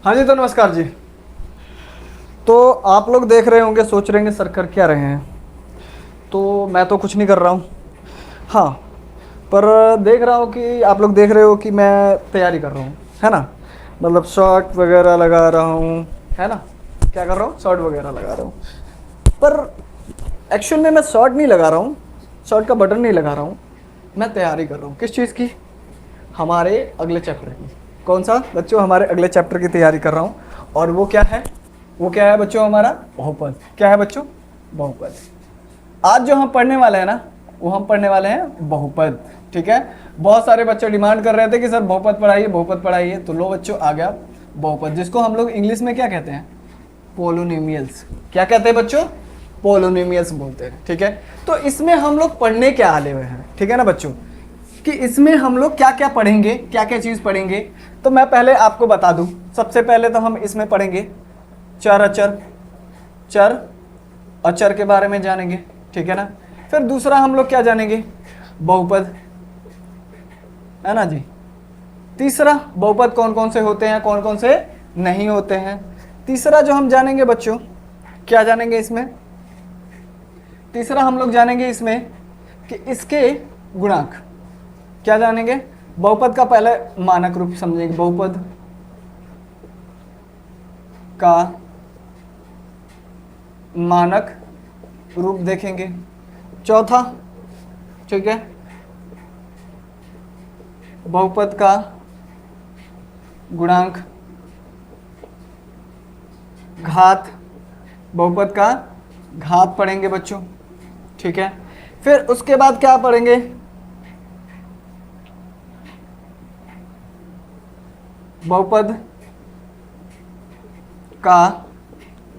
हाँ जी, तो नमस्कार जी। तो आप लोग देख रहे होंगे, सोच रहे होंगे सर कर क्या रहे हैं। तो मैं तो कुछ नहीं कर रहा हूँ। हाँ, पर देख रहा हूँ कि आप लोग देख रहे हो कि मैं तैयारी कर रहा हूँ, है ना। मतलब शर्ट वगैरह लगा रहा हूँ, है ना। क्या कर रहा हूँ, शर्ट वगैरह लगा रहा हूँ। पर एक्चुअल में मैं शर्ट नहीं लगा रहा हूँ, शर्ट का बटन नहीं लगा रहा हूँ। मैं तैयारी कर रहा हूँ किस चीज़ की, हमारे अगले चैप्टर की। कौन सा बच्चों, हमारे अगले चैप्टर की तैयारी कर रहा हूँ। और वो क्या है, वो क्या है बच्चों, हमारा बहुपद। क्या है बच्चों, बहुपद। आज जो हम पढ़ने वाले हैं ना, वो हम पढ़ने वाले हैं बहुपद। ठीक है, बहुत सारे बच्चे डिमांड कर रहे थे कि सर बहुपद पढ़ाइए, बहुपद पढ़ाइए। तो लो बच्चों, आ गया बहुपद, जिसको हम लोग इंग्लिश में क्या कहते हैं, पोलोनिमियल्स। क्या कहते हैं बच्चों, पोलोनिमियल्स बोलते हैं। ठीक है, तो इसमें हम लोग पढ़ने क्या आले हुए हैं, ठीक है ना बच्चों, कि इसमें हम लोग क्या क्या पढ़ेंगे, क्या क्या चीज़ पढ़ेंगे। तो मैं पहले आपको बता दूं, सबसे पहले तो हम इसमें पढ़ेंगे चर अचर, चर अचर के बारे में जानेंगे, ठीक है ना। फिर दूसरा हम लोग क्या जानेंगे, बहुपद, है ना जी। तीसरा बहुपद कौन कौन से होते हैं, कौन कौन से नहीं होते हैं। तीसरा जो हम जानेंगे बच्चों, क्या जानेंगे इसमें, तीसरा हम लोग जानेंगे इसमें कि इसके गुणांक। क्या जानेंगे, बहुपद का पहले मानक रूप समझेंगे, बहुपद का मानक रूप देखेंगे। चौथा, ठीक है, बहुपद का गुणांक, घात, बहुपद का घात पढ़ेंगे बच्चों, ठीक है। फिर उसके बाद क्या पढ़ेंगे, बहुपद का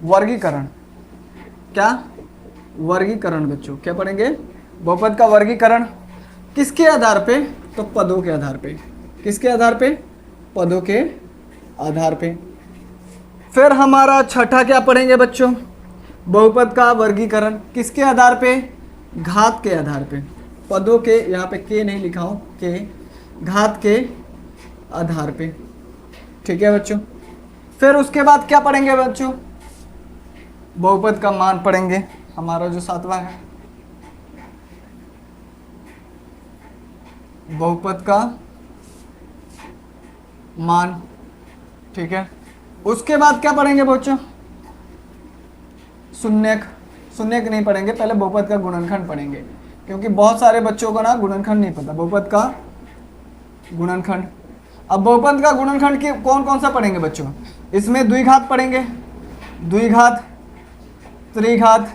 वर्गीकरण। क्या, वर्गीकरण बच्चों, क्या पढ़ेंगे, बहुपद का वर्गीकरण। किसके आधार पे, तो पदों के आधार पे। किसके आधार पे, पदों के आधार पे। फिर हमारा छठा क्या पढ़ेंगे बच्चों, बहुपद का वर्गीकरण किसके आधार पे, घात के आधार पे। पदों के, यहाँ पे के नहीं लिखा हूँ, के, घात के आधार पे, ठीक है बच्चों। फिर उसके बाद क्या पढ़ेंगे बच्चों, बहुपद का मान पढ़ेंगे, हमारा जो सातवां है, बहुपद का मान, ठीक है। उसके बाद क्या पढ़ेंगे बच्चों, शून्यक। शून्यक नहीं पढ़ेंगे, पहले बहुपद का गुणनखंड पढ़ेंगे, क्योंकि बहुत सारे बच्चों को ना गुणनखंड नहीं पता, बहुपद का गुणनखंड। अब बहुपद का गुणनखंड की कौन कौन सा पढ़ेंगे बच्चों, इसमें द्विघात पढ़ेंगे, द्विघात, त्रिघात,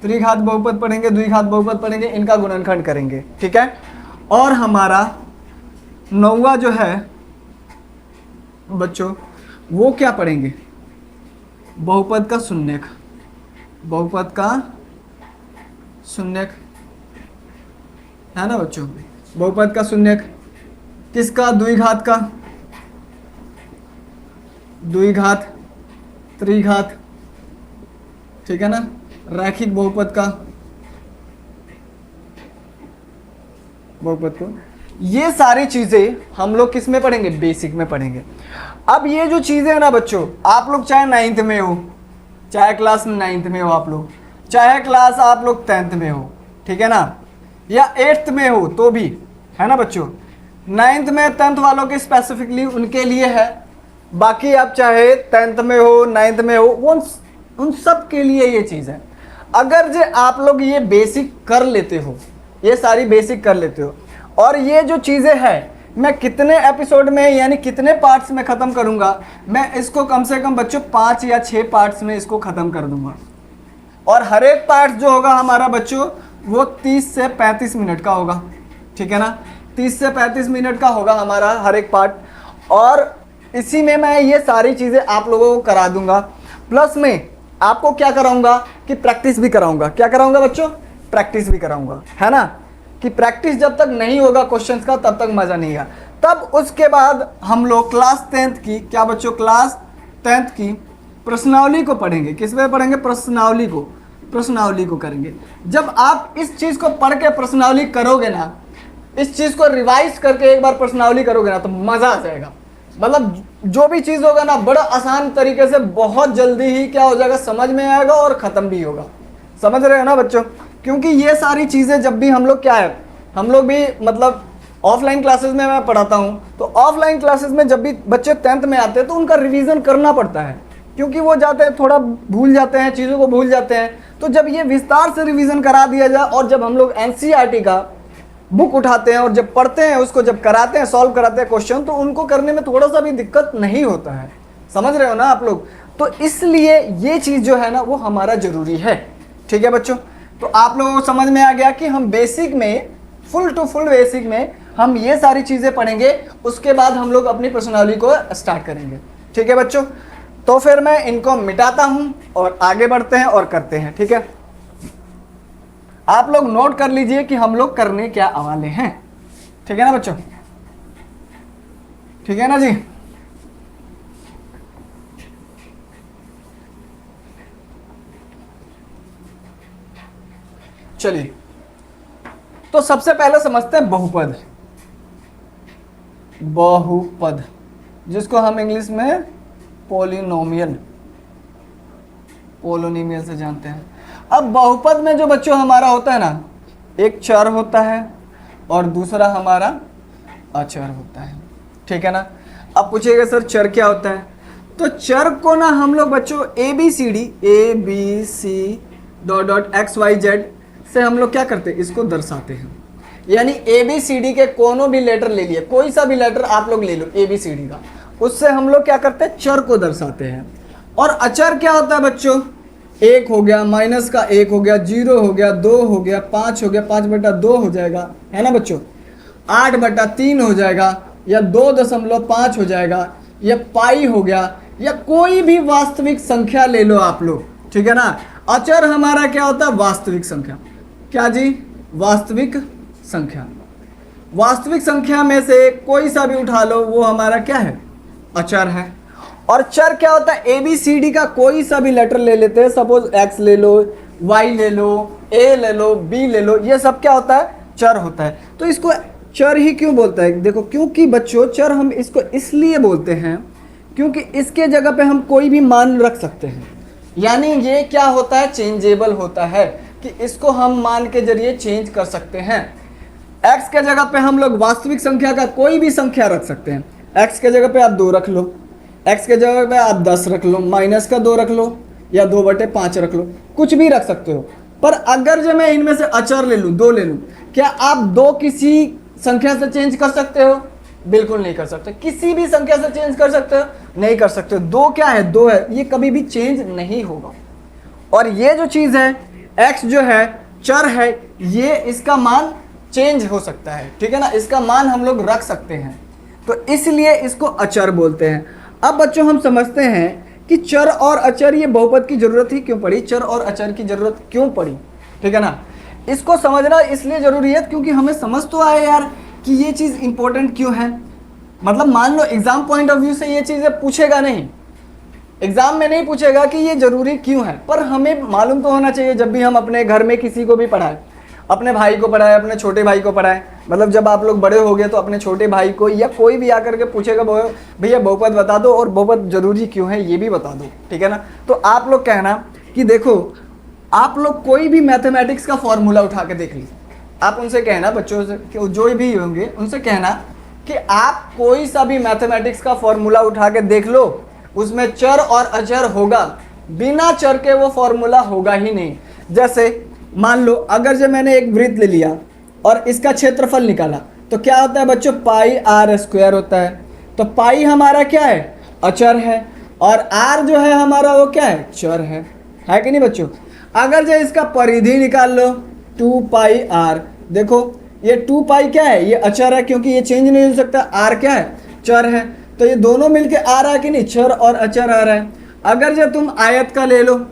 त्रिघात बहुपद पढ़ेंगे, द्विघात बहुपद पढ़ेंगे, इनका गुणनखंड करेंगे, ठीक है। और हमारा नौवां जो है बच्चों, वो क्या पढ़ेंगे, बहुपद का शून्यक। बहुपद का शून्यक, है ना बच्चों, बहुपद का शून्यक किसका, द्विघात का, द्विघात, त्रिघात, ठीक है ना, रैखिक बहुपद का, बहुपद को। ये सारी चीजें हम लोग किस में पढ़ेंगे, बेसिक में पढ़ेंगे। अब ये जो चीजें है ना बच्चों, आप लोग चाहे 9th में हो, चाहे क्लास 9th में हो आप लोग, चाहे क्लास आप लोग 10th में हो, ठीक है ना, या 8th में हो तो भी, है ना बच्चों। 9th में 10th वालों के स्पेसिफिकली उनके लिए है, बाकी आप चाहे 10th में हो, 9th में हो, उन सब के लिए ये चीज़ है। अगर जो आप लोग ये बेसिक कर लेते हो, ये सारी बेसिक कर लेते हो, और ये जो चीज़ें हैं मैं कितने एपिसोड में यानी कितने पार्ट्स में ख़त्म करूंगा, मैं इसको कम से कम बच्चों 5 या 6 पार्ट्स में इसको ख़त्म कर दूंगा। और हर एक पार्ट जो होगा हमारा बच्चों, वो 30 से 35 मिनट का होगा, ठीक है ना, 30 से 35 मिनट का होगा हमारा हर एक पार्ट। और इसी में मैं ये सारी चीज़ें आप लोगों को करा दूंगा, प्लस में आपको क्या कराऊंगा कि प्रैक्टिस भी कराऊंगा। क्या कराऊंगा बच्चों, प्रैक्टिस भी कराऊंगा, है ना, कि प्रैक्टिस जब तक नहीं होगा क्वेश्चंस का तब तक मज़ा नहीं आएगा। तब उसके बाद हम लोग क्लास 10th की, क्या बच्चों, क्लास 10th की प्रश्नावली को पढ़ेंगे। किस में पढ़ेंगे, प्रश्नावली को, प्रश्नावली को करेंगे। जब आप इस चीज़ को पढ़ के प्रश्नावली करोगे ना, इस चीज़ को रिवाइज करके एक बार प्रश्नावली करोगे ना, तो मज़ा आ जाएगा, मतलब जो भी चीज होगा ना बड़ा आसान तरीके से बहुत जल्दी ही क्या हो जाएगा, समझ में आएगा और खत्म भी होगा। समझ रहे हो ना बच्चों? क्योंकि ये सारी चीजें जब भी हम लोग क्या है, हम लोग भी मतलब ऑफलाइन क्लासेस में मैं पढ़ाता हूँ, तो ऑफलाइन क्लासेस में जब भी बच्चे 10th में आते हैं तो उनका रिवीजन करना पड़ता है, क्योंकि वो जाते हैं थोड़ा भूल जाते हैं, चीज़ों को भूल जाते हैं। तो जब ये विस्तार से रिवीजन करा दिया जाए और जब हम लोग एनसीईआरटी का बुक उठाते हैं और जब पढ़ते हैं उसको, जब कराते हैं, सॉल्व कराते हैं क्वेश्चन, तो उनको करने में थोड़ा सा भी दिक्कत नहीं होता है। समझ रहे हो ना आप लोग? तो इसलिए ये चीज़ जो है ना वो हमारा ज़रूरी है। ठीक है बच्चों? तो आप लोगों को समझ में आ गया कि हम बेसिक में, फुल टू फुल बेसिक में हम ये सारी चीज़ें पढ़ेंगे, उसके बाद हम लोग अपनी पर्सनालिटी को स्टार्ट करेंगे। ठीक है बच्चों? तो फिर मैं इनको मिटाता हूं और आगे बढ़ते हैं और करते हैं। ठीक है? आप लोग नोट कर लीजिए कि हम लोग करने क्या वाले हैं। ठीक है ना बच्चों? ठीक है ना जी? चलिए, तो सबसे पहले समझते हैं बहुपद। बहुपद जिसको हम इंग्लिश में पोलिनोमियल से जानते हैं। अब बहुपद में जो बच्चों हमारा होता है ना, एक चर होता है और दूसरा हमारा अचर होता है। ठीक है ना? अब पूछिएगा सर चर क्या होता है? तो चर को ना हम लोग बच्चों ABC डॉट डॉट XYZ से हम लोग क्या करते हैं, इसको दर्शाते हैं। यानी ABCD के कोनो भी लेटर ले लिए, कोई सा भी लेटर आप लोग ले लो ABCD का, उससे हम लोग क्या करते हैं, चर को दर्शाते हैं। और अचर क्या होता है बच्चों? 1 हो गया, माइनस का 1 हो गया, 0 हो गया, 2 हो गया, 5 हो गया, 5/2 हो जाएगा, है ना बच्चों? 8/3 हो जाएगा, या 2.5 हो जाएगा, या पाई हो गया, या कोई भी वास्तविक संख्या ले लो आप लोग। ठीक है ना? अचर हमारा क्या होता है? वास्तविक संख्या। क्या जी? वास्तविक संख्या। वास्तविक संख्या में से कोई सा भी उठा लो, वो हमारा क्या है? अचर है। और चर क्या होता है? ABCD का कोई सा भी लेटर ले लेते हैं, सपोज X ले लो, Y ले लो, A ले लो, B ले लो, ये सब क्या होता है? चर होता है। तो इसको चर ही क्यों बोलता है? देखो, क्योंकि बच्चों चर हम इसको इसलिए बोलते हैं क्योंकि इसके जगह पे हम कोई भी मान रख सकते हैं। यानी ये क्या होता है? चेंजेबल होता है, कि इसको हम मान के जरिए चेंज कर सकते हैं। x के जगह पे हम लोग वास्तविक संख्या का कोई भी संख्या रख सकते हैं। x के जगह पे आप 2 रख लो, x के जगह पे आप 10 रख लो, माइनस का 2 रख लो, या 2/5 रख लो, कुछ भी रख सकते हो। पर अगर जो मैं इनमें से अचर ले लूँ, 2 ले लूँ, क्या आप 2 किसी संख्या से चेंज कर सकते हो? बिल्कुल नहीं कर सकते। किसी भी संख्या से चेंज कर सकते हो? नहीं कर सकते। 2 क्या है? 2 है, ये कभी भी चेंज नहीं होगा। और ये जो चीज़ है x जो है चर है, ये इसका मान चेंज हो सकता है। ठीक है ना? इसका मान हम लोग रख सकते हैं, तो इसलिए इसको अचर बोलते हैं। अब बच्चों हम समझते हैं कि चर और अचर, ये बहुपद की जरूरत ही क्यों पड़ी, चर और अचर की जरूरत क्यों पड़ी। ठीक है ना? इसको समझना इसलिए जरूरी है क्योंकि हमें समझ तो आए यार कि ये चीज़ इंपॉर्टेंट क्यों है। मतलब मान लो एग्जाम पॉइंट ऑफ व्यू से ये चीज़ें पूछेगा नहीं, एग्जाम में नहीं पूछेगा कि ये जरूरी क्यों है, पर हमें मालूम तो होना चाहिए। जब भी हम अपने घर में किसी को भी पढ़ाएं, अपने भाई को पढ़ाएं, अपने छोटे भाई को पढ़ाएं, मतलब जब आप लोग बड़े हो गए तो अपने छोटे भाई को या कोई भी आकर के पूछेगा भैया बहुपद बता दो और बहुपद जरूरी क्यों है ये भी बता दो। ठीक है ना? तो आप लोग कहना कि देखो, आप लोग कोई भी मैथमेटिक्स का फॉर्मूला उठा के देख लीजिए। आप उनसे कहना, बच्चों से जो भी होंगे उनसे कहना कि आप कोई सा भी मैथमेटिक्स का फॉर्मूला उठा के देख लो, उसमें चर और अचर होगा, बिना चर के वो फॉर्मूला होगा ही नहीं। जैसे मान लो अगर जो मैंने एक वृत्त ले लिया और इसका क्षेत्रफल निकाला, तो क्या होता है बच्चों? πr² होता है। तो पाई हमारा क्या है? अचर है, और r जो है हमारा वो क्या है? चर है कि नहीं बच्चों? अगर जो इसका परिधि निकाल लो 2πr, देखो ये 2π क्या है? ये अचर है, क्योंकि ये चेंज नहीं हो सकता। r क्या है? चर है। तो ये दोनों मिलके आ रहा है कि नहीं? चर और अचर आ रहा है। अगर जो तुम आयत का ले लो,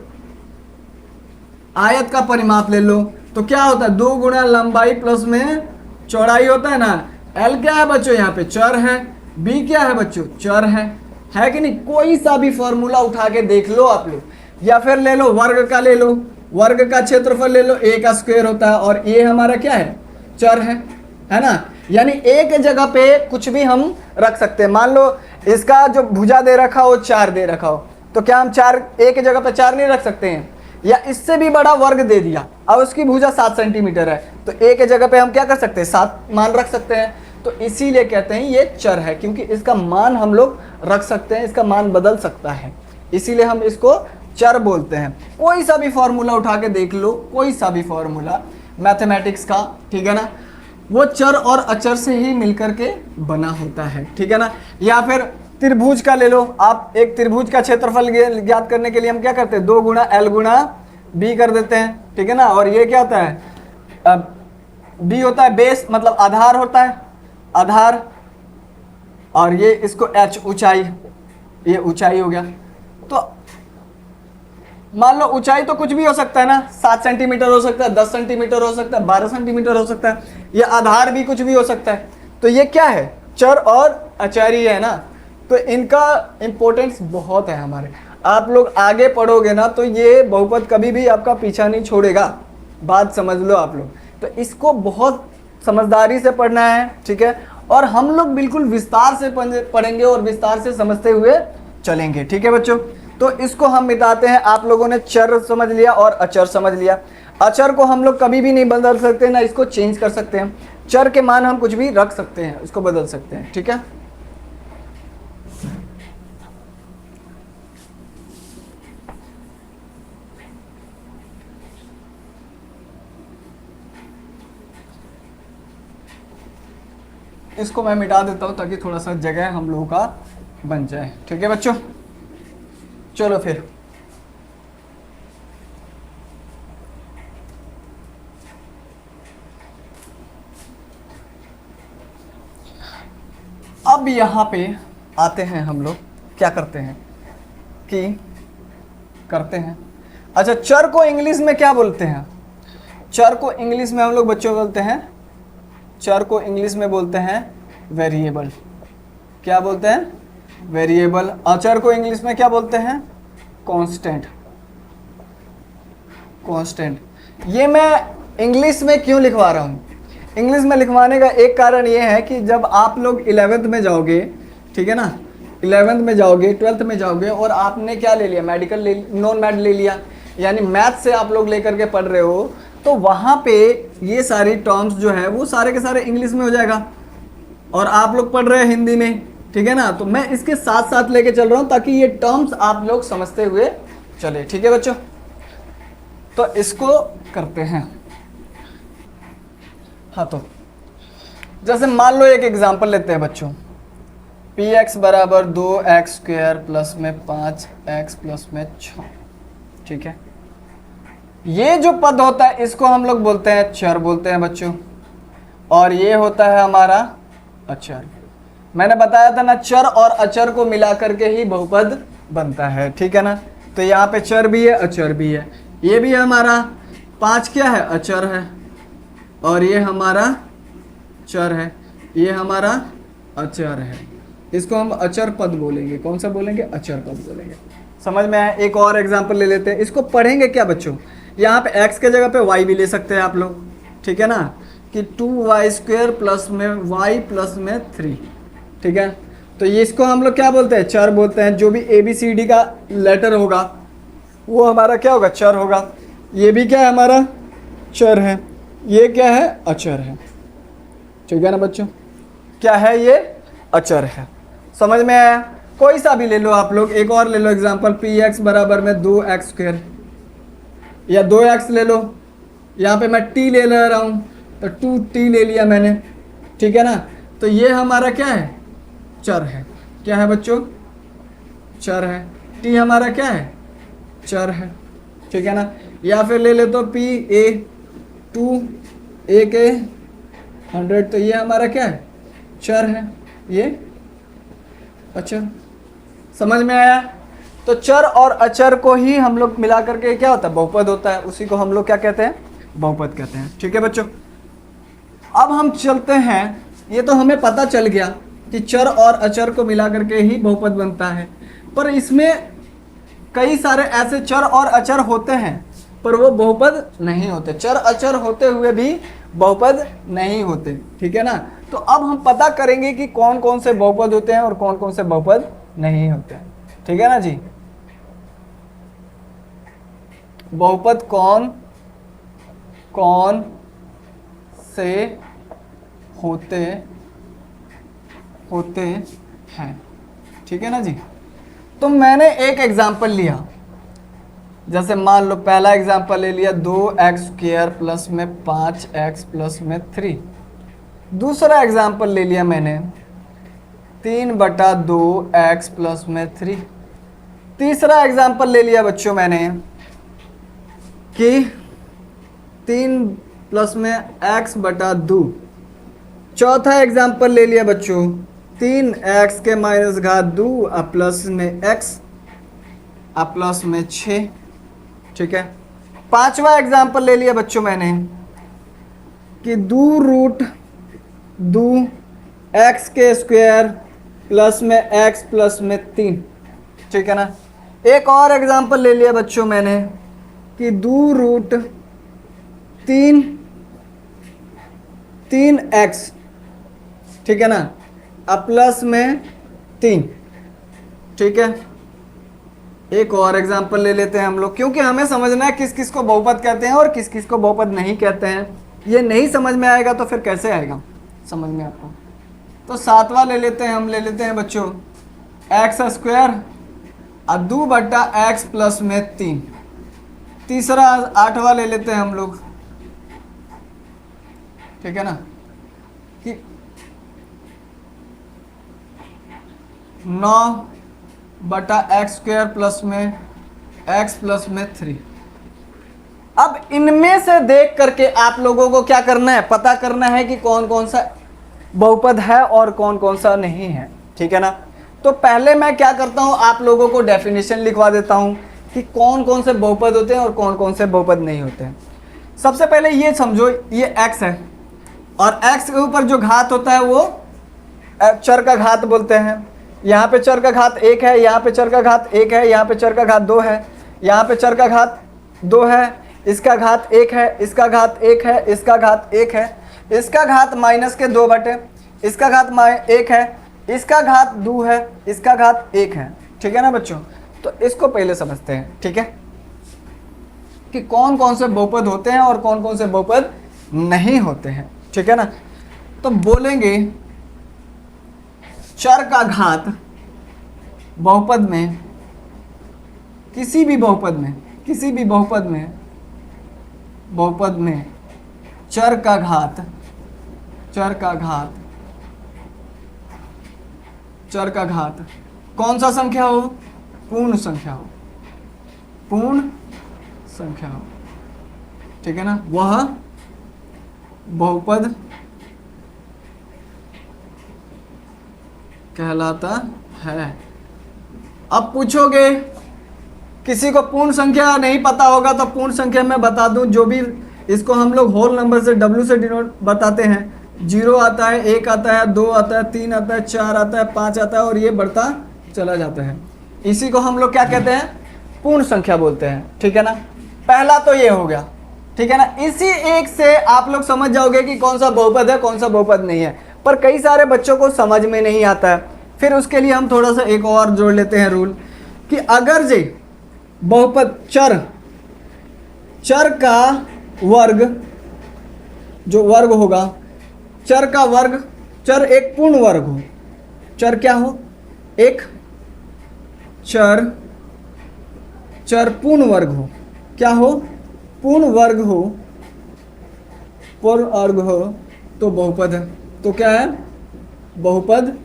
आयत का परिमाप ले लो, तो क्या होता है? 2 गुणा लंबाई प्लस में चौड़ाई होता है ना। l क्या है बच्चों? यहाँ पे चर है। b क्या है बच्चों? चर है कि नहीं? कोई सा भी फॉर्मूला उठा के देख लो आप लोग, या फिर ले लो वर्ग का, ले लो वर्ग का क्षेत्रफल ले लो, a का स्क्वायर होता है, और a हमारा क्या है? चर है ना? यानी एक जगह पे कुछ भी हम रख सकते हैं। मान लो इसका जो भुजा दे रखा हो 4 दे रखा हो, तो क्या हम 4 एक जगह पे 4 नहीं रख सकते हैं? या इससे भी बड़ा वर्ग दे दिया, अब उसकी भुजा 7 सेंटीमीटर है, तो एक जगह पे हम क्या कर सकते हैं? 7 मान रख सकते हैं। तो इसीलिए कहते हैं ये चर है, क्योंकि इसका मान हम लोग रख सकते हैं, इसका मान बदल सकता है, इसीलिए हम इसको चर बोलते हैं। कोई सा भी फॉर्मूला उठा के देख लो, कोई सा भी फॉर्मूला मैथमेटिक्स का, ठीक है ना, वो चर और अचर से ही मिलकर के बना होता है, ठीक है ना। या फिर त्रिभुज का ले लो आप, एक त्रिभुज का क्षेत्रफल ज्ञात करने के लिए हम क्या करते हैं? 2 गुणा एल गुणा बी कर देते हैं, ठीक है ना। और ये क्या होता है? बी होता है बेस, मतलब आधार होता है, आधार, और ये इसको एच ऊंचाई, ये ऊंचाई हो गया। तो मान लो ऊंचाई तो कुछ भी हो सकता है ना, 7 सेंटीमीटर हो सकता है, 10 सेंटीमीटर हो सकता है, 12 सेंटीमीटर हो सकता है, ये आधार भी कुछ भी हो सकता है। तो ये क्या है? चर और अचर ही है ना। तो इनका इंपॉर्टेंस बहुत है हमारे, आप लोग आगे पढ़ोगे ना तो ये बहुपद कभी भी आपका पीछा नहीं छोड़ेगा, बात समझ लो आप लोग। तो इसको बहुत समझदारी से पढ़ना है, ठीक है। और हम लोग बिल्कुल विस्तार से पढ़ेंगे और विस्तार से समझते हुए चलेंगे, ठीक है बच्चों। तो इसको हम मिटाते हैं। आप लोगों ने चर समझ लिया और अचर समझ लिया। अचर को हम लोग कभी भी नहीं बदल सकते ना, इसको चेंज कर सकते हैं। चर के मान हम कुछ भी रख सकते हैं, इसको बदल सकते हैं, ठीक है। इसको मैं मिटा देता हूं ताकि थोड़ा सा जगह हम लोगों का बन जाए, ठीक है बच्चों। चलो फिर अब यहाँ पे आते हैं हम लोग, क्या करते हैं कि करते हैं, अच्छा चर को इंग्लिश में क्या बोलते हैं? चर को इंग्लिश में हम लोग बच्चों बोलते हैं, चर को इंग्लिश में बोलते हैं वेरिएबल। क्या बोलते हैं? वेरिएबल। अचर को इंग्लिश में क्या बोलते हैं? कांस्टेंट। कांस्टेंट। ये मैं इंग्लिश में क्यों लिखवा रहा हूँ? इंग्लिश में लिखवाने का एक कारण ये है कि जब आप लोग 11th में जाओगे, ठीक है ना, 11th में जाओगे, 12th में जाओगे और आपने क्या ले लिया? मेडिकल ले, नॉन मेड ले लिया, यानी मैथ से आप लोग लेकर के पढ़ रहे हो, तो वहाँ पे ये सारी टर्म्स जो है वो सारे के सारे इंग्लिश में हो जाएगा और आप लोग पढ़ रहे हैं हिंदी में, ठीक है ना। तो मैं इसके साथ साथ लेके चल रहा हूँ ताकि ये टर्म्स आप लोग समझते हुए चले, ठीक है बच्चों। तो इसको करते हैं। हाँ, तो जैसे मान लो एक एग्जांपल लेते हैं बच्चों, px बराबर 2x स्क्वायर प्लस में 5x प्लस में 6, ठीक है। ये जो पद होता है इसको हम लोग बोलते हैं चर बोलते हैं बच्चों, और ये होता है हमारा अचर। मैंने बताया था ना, चर और अचर को मिला करके ही बहुपद बनता है, ठीक है ना। तो यहाँ पे चर भी है अचर भी है, ये भी है हमारा 5 क्या है? अचर है, और ये हमारा चर है, ये हमारा अचर है। इसको हम अचर पद बोलेंगे। कौन सा बोलेंगे? अचर पद बोलेंगे। समझ में आया? एक और एग्जांपल ले लेते हैं। इसको पढ़ेंगे क्या बच्चों? यहाँ पे x के जगह पे y भी ले सकते हैं आप लोग, ठीक है ना, कि 2y स्क्वायर प्लस में y प्लस में 3, ठीक है। तो ये इसको हम लोग क्या बोलते हैं? चर बोलते हैं। जो भी ABCD का लेटर होगा वो हमारा क्या होगा? चर होगा। ये भी क्या है? हमारा चर है। ये क्या है? अचर है, ठीक है ना बच्चों। क्या है? ये अचर है। समझ में आया? कोई सा भी ले लो आप लोग। एक और ले लो एग्जांपल, px बराबर में 2x स्क्वायर या 2x ले लो। यहाँ पे मैं t ले ले रहा हूँ तो 2t ले लिया मैंने, ठीक है ना। तो ये हमारा क्या है? चर है। क्या है बच्चों? चर है। t हमारा क्या है? चर है, ठीक है ना। या फिर ले ले तो p a 2 a के 100, तो ये हमारा क्या है? चर है, ये अचर। समझ में आया? तो चर और अचर को ही हम लोग मिला करके क्या होता है? बहुपद होता है। उसी को हम लोग क्या कहते हैं? बहुपद कहते हैं, ठीक है बच्चों। अब हम चलते हैं, ये तो हमें पता चल गया कि चर और अचर को मिला करके ही बहुपद बनता है, पर इसमें कई सारे ऐसे चर और अचर होते हैं पर वो बहुपद नहीं होते। चर अचर होते हुए भी बहुपद नहीं होते, ठीक है ना। तो अब हम पता करेंगे कि कौन कौन से बहुपद होते हैं और कौन कौन से बहुपद नहीं होते हैं। ठीक है ना जी। बहुपद कौन कौन से होते होते हैं। ठीक है ना जी। तो मैंने एक एग्जांपल लिया, जैसे मान लो पहला एग्जांपल ले लिया 2x² प्लस में 5x प्लस में 3। दूसरा एग्जांपल ले लिया मैंने 3/2x प्लस में 3। तीसरा एग्जांपल ले लिया बच्चों मैंने कि 3 प्लस में x/2। चौथा एग्जांपल ले लिया बच्चों 3x के माइनस घात 2 प्लस में x प्लस में 6। ठीक है। पांचवा एग्जांपल ले लिया बच्चों मैंने कि 2√2x² प्लस में x प्लस में 3। ठीक है ना। एक और एग्जांपल ले लिया बच्चों मैंने कि 2√3x। ठीक है ना, प्लस में 3। ठीक है। एक और एग्जांपल ले लेते हैं हम लोग, क्योंकि हमें समझना है किस किस को बहुपद कहते हैं और किस किस को बहुपद नहीं कहते हैं। ये नहीं समझ में आएगा तो फिर कैसे आएगा समझ में आपको। तो सातवां ले लेते हैं, हम ले लेते हैं बच्चों x² 2/x प्लस में 3। तीसरा आठवां ले लेते हैं हम लोग, ठीक है ना, कि 9/x² प्लस में x प्लस में 3। अब इनमें से देख करके आप लोगों को क्या करना है, पता करना है कि कौन कौन सा बहुपद है और कौन कौन सा नहीं है। ठीक है ना। तो पहले मैं क्या करता हूं, आप लोगों को डेफिनेशन लिखवा देता हूं कि कौन कौन से बहुपद होते हैं और कौन कौन से बहुपद नहीं होते हैं। सबसे पहले ये समझो, ये x है और x के ऊपर जो घात होता है वो चर का घात बोलते हैं। यहाँ पे चर का घात 1 है, यहाँ पे चर का घात 1 है, यहाँ पे चर का घात 2 है, यहाँ पे चर का घात 2 है, इसका घात 1 है, इसका घात 1 है, इसका घात 1 है, इसका घात माइनस के 2 बटे, इसका घात 1 है, इसका घात 2 है, इसका घात 1 है। ठीक है ना बच्चों। तो इसको पहले समझते हैं, ठीक है, कि कौन कौन से बहुपद होते हैं और कौन कौन से बहुपद नहीं होते हैं। ठीक है ना। तो बोलेंगे चर का घात बहुपद में, किसी भी बहुपद में, किसी भी बहुपद में चर का घात कौन सा संख्या हो, पूर्ण संख्या हो, पूर्ण संख्या हो। ठीक है ना, वह बहुपद कहलाता है। अब पूछोगे, किसी को पूर्ण संख्या नहीं पता होगा तो पूर्ण संख्या मैं बता दूं, जो भी इसको हम लोग होल नंबर से W से डिनोट बताते हैं। 0 आता है, 1 आता है, 2 आता है, 3 आता है, 4 आता है, 5 आता है और ये बढ़ता चला जाता है। इसी को हम लोग क्या कहते हैं, पूर्ण संख्या बोलते हैं। ठीक है ना। पहला तो ये हो गया। ठीक है ना। इसी एक से आप लोग समझ जाओगे कि कौन सा बहुपद है, कौन सा बहुपद नहीं है। पर कई सारे बच्चों को समझ में नहीं आता है। फिर उसके लिए हम थोड़ा सा एक और जोड़ लेते हैं रूल, कि अगर जे बहुपद चर का वर्ग, जो वर्ग होगा, चर का वर्ग, चर एक पूर्ण वर्ग हो, चर क्या हो, एक चर पूर्ण वर्ग हो, क्या हो, पूर्ण वर्ग हो, पूर्ण वर्ग हो तो बहुपद है। तो क्या है, बहुपद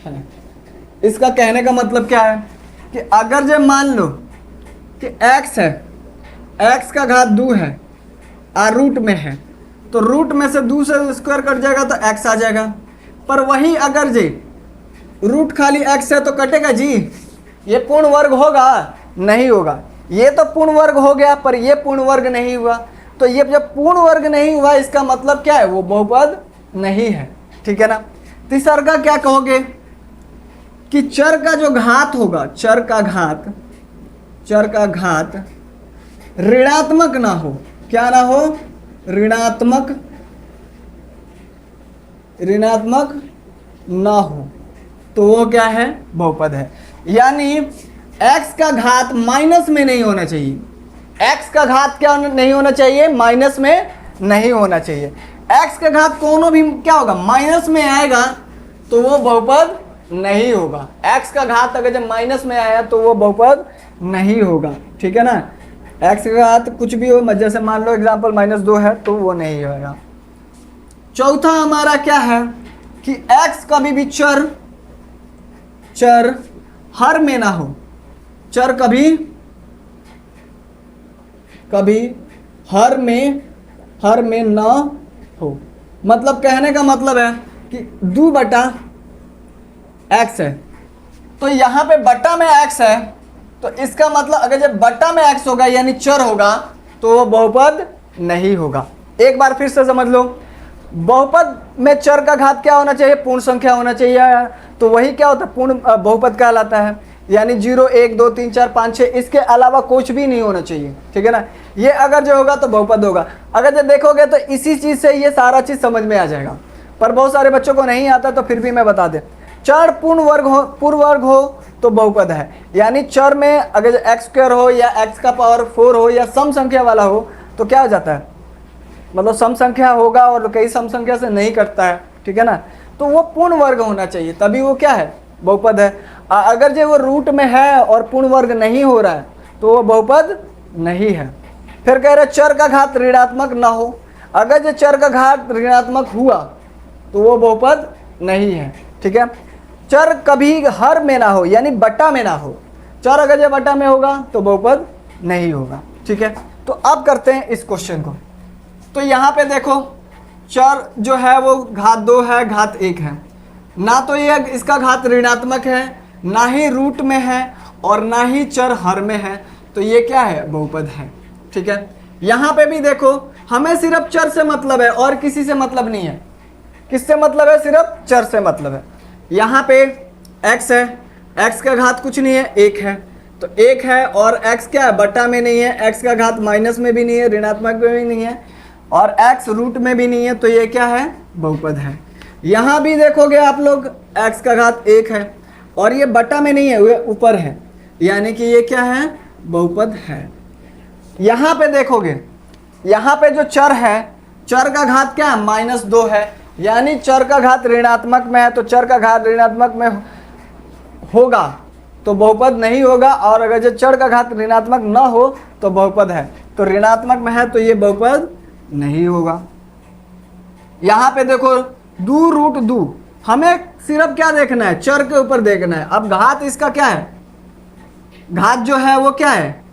है। इसका कहने का मतलब क्या है कि अगर जब मान लो कि x है, x का घात 2 है और रूट में है, तो रूट में से 2 से स्क्वायर कट जाएगा तो x आ जाएगा। पर वही अगर जी रूट खाली x है तो कटेगा जी, ये पूर्ण वर्ग होगा, नहीं होगा। ये तो पूर्ण वर्ग हो गया पर ये पूर्ण वर्ग नहीं हुआ। तो ये जब पूर्ण वर्ग नहीं हुआ इसका मतलब क्या है, वो बहुपद नहीं है। ठीक है ना। तीसरा क्या कहोगे कि चर का जो घात होगा, चर का घात ऋणात्मक ना हो, क्या ना हो, ऋणात्मक ऋणात्मक ना हो तो वो क्या है, बहुपद है। यानी x का घात माइनस में नहीं होना चाहिए, x का घात क्या नहीं होना चाहिए, माइनस में नहीं होना चाहिए। x का घात कोनो भी क्या होगा, माइनस में आएगा तो वो बहुपद नहीं होगा। x का घात अगर जब माइनस में आया तो वो बहुपद नहीं होगा, ठीक है ना। x का घात कुछ भी हो, जैसे मान लो एग्जाम्पल -2 है तो वो नहीं होगा। चौथा हमारा क्या है कि x कभी भी चर हर में ना हो, चर कभी हर में ना हो। मतलब कहने का मतलब है कि 2/x है तो यहाँ पे बट्टा में x है, तो इसका मतलब अगर जब बट्टा में x होगा यानी चर होगा तो वो बहुपद नहीं होगा। एक बार फिर से समझ लो, बहुपद में चर का घात क्या होना चाहिए, पूर्ण संख्या होना चाहिए, तो वही क्या होता है, पूर्ण बहुपद कहलाता है। यानी 0 1 2 3 4 5 6 इसके अलावा कुछ भी नहीं होना चाहिए, ठीक है ना। ये अगर जो होगा तो बहुपद होगा। अगर जब देखोगे तो इसी चीज़ से ये सारा चीज़ समझ में आ जाएगा, पर बहुत सारे बच्चों को नहीं आता तो फिर भी मैं बता दें। चर पूर्ण वर्ग हो तो बहुपद है। यानी चर में अगर x² हो या x का पावर 4 हो या सम संख्या वाला हो तो क्या हो जाता है, मतलब सम संख्या होगा और कई सम संख्या से नहीं कटता है, ठीक है ना। तो वो पूर्ण वर्ग होना चाहिए तभी वो क्या है, बहुपद है। अगर जो वो रूट में है और पूर्ण वर्ग नहीं हो रहा है तो वो बहुपद नहीं है। फिर कह रहे चर का घात ऋणात्मक ना हो, अगर जो चर का घात ऋणात्मक हुआ तो वो बहुपद नहीं है, ठीक है। चर कभी हर में ना हो यानी बट्टा में ना हो, चर अगर जो बट्टा में होगा तो बहुपद नहीं होगा, ठीक है। तो अब करते हैं इस क्वेश्चन को। तो यहाँ पे देखो चर जो है वो घात 2 है, घात 1 है, ना तो ये इसका घात ऋणात्मक है, ना ही रूट में है और ना ही चर हर में है, तो ये क्या है, बहुपद है, ठीक है। यहाँ पे भी देखो हमें सिर्फ चर से मतलब है और किसी से मतलब नहीं है। किससे मतलब है, सिर्फ चर से मतलब है। यहाँ पे x है, x का घात कुछ नहीं है, 1 है, तो 1 है और x क्या है, बट्टा में नहीं है, x का घात माइनस में भी नहीं है, ऋणात्मक में भी नहीं है और x रूट में भी नहीं है, तो ये क्या है, बहुपद है। यहाँ भी देखोगे आप लोग x का घात 1 है और ये बट्टा में नहीं है, ये ऊपर है, यानी कि ये क्या है, बहुपद है। यहाँ पे देखोगे, यहाँ पे जो चर है, चर का घात क्या है, -2 है, यानी चर का घात ऋणात्मक में है, तो चर का घात ऋणात्मक में होगा तो बहुपद नहीं होगा, और अगर जो चर का घात ऋणात्मक न हो तो बहुपद है। तो ऋणात्मक में है तो ये बहुपद नहीं होगा। यहाँ पे देखो 2√2, हमें सिर्फ क्या देखना है, चर के ऊपर देखना है। अब घात इसका क्या है, घात जो है वो क्या है,